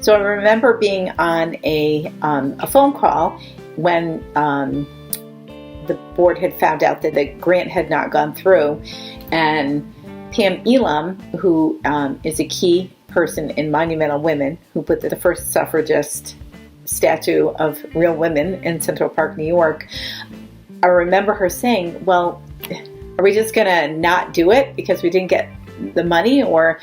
So I remember being on a phone call when the board had found out that the grant had not gone through, and Pam Elam, who is a key person in Monumental Women, who put the first suffragist statue of real women in Central Park, New York, I remember her saying, well, are we just going to not do it because we didn't get the money? Or,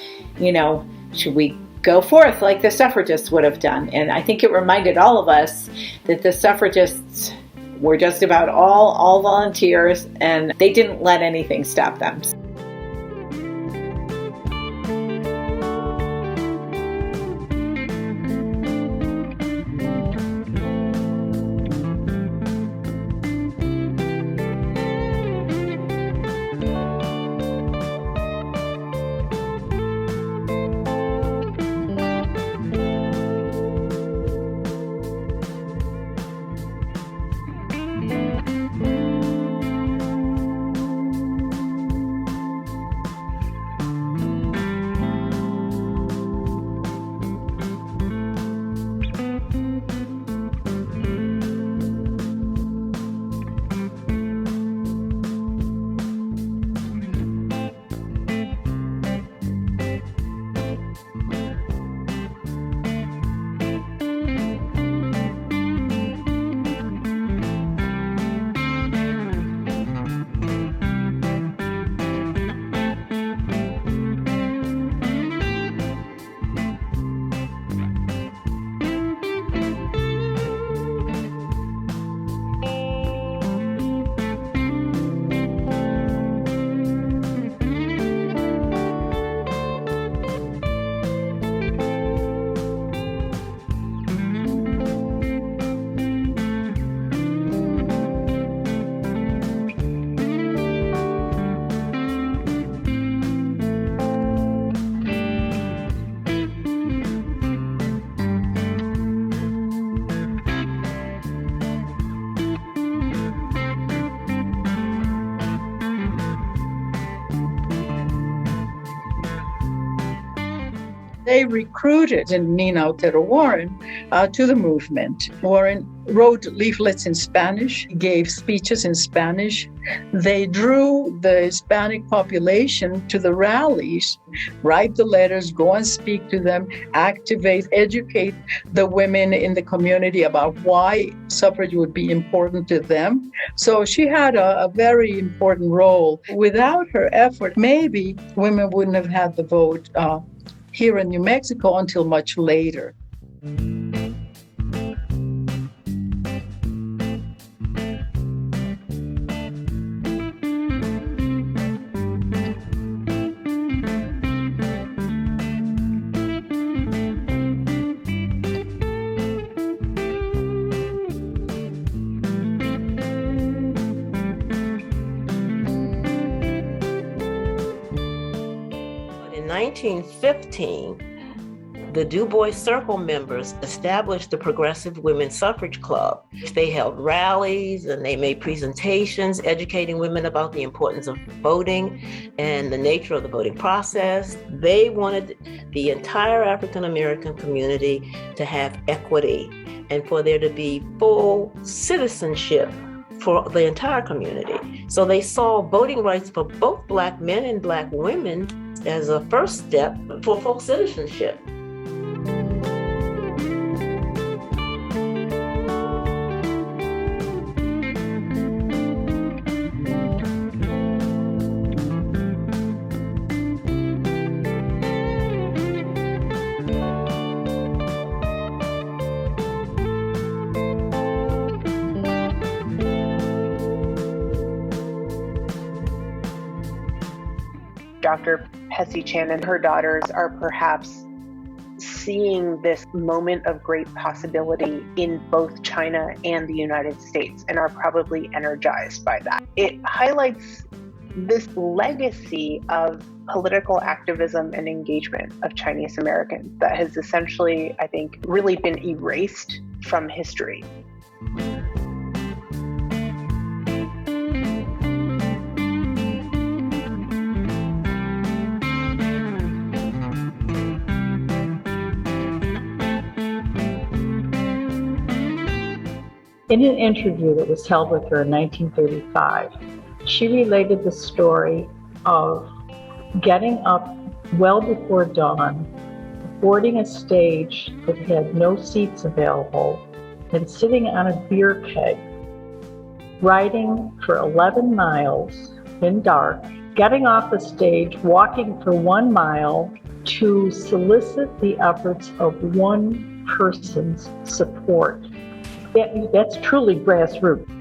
should we go forth like the suffragists would have done? And I think it reminded all of us that the suffragists were just about all volunteers, and they didn't let anything stop them. They recruited Nina Otero Warren to the movement. Warren wrote leaflets in Spanish, gave speeches in Spanish. They drew the Hispanic population to the rallies, write the letters, go and speak to them, activate, educate the women in the community about why suffrage would be important to them. So she had a very important role. Without her effort, maybe women wouldn't have had the vote here in New Mexico until much later. In 1915, the Du Bois Circle members established the Progressive Women's Suffrage Club. They held rallies and they made presentations educating women about the importance of voting and the nature of the voting process. They wanted the entire African American community to have equity and for there to be full citizenship for the entire community. So they saw voting rights for both Black men and Black women as a first step for full citizenship. Dr. Hesse Chan and her daughters are perhaps seeing this moment of great possibility in both China and the United States and are probably energized by that. It highlights this legacy of political activism and engagement of Chinese Americans that has essentially, I think, really been erased from history. In an interview that was held with her in 1935, she related the story of getting up well before dawn, boarding a stage that had no seats available, and sitting on a beer keg, riding for 11 miles in dark, getting off the stage, walking for 1 mile to solicit the efforts of one person's support. That's truly grassroots.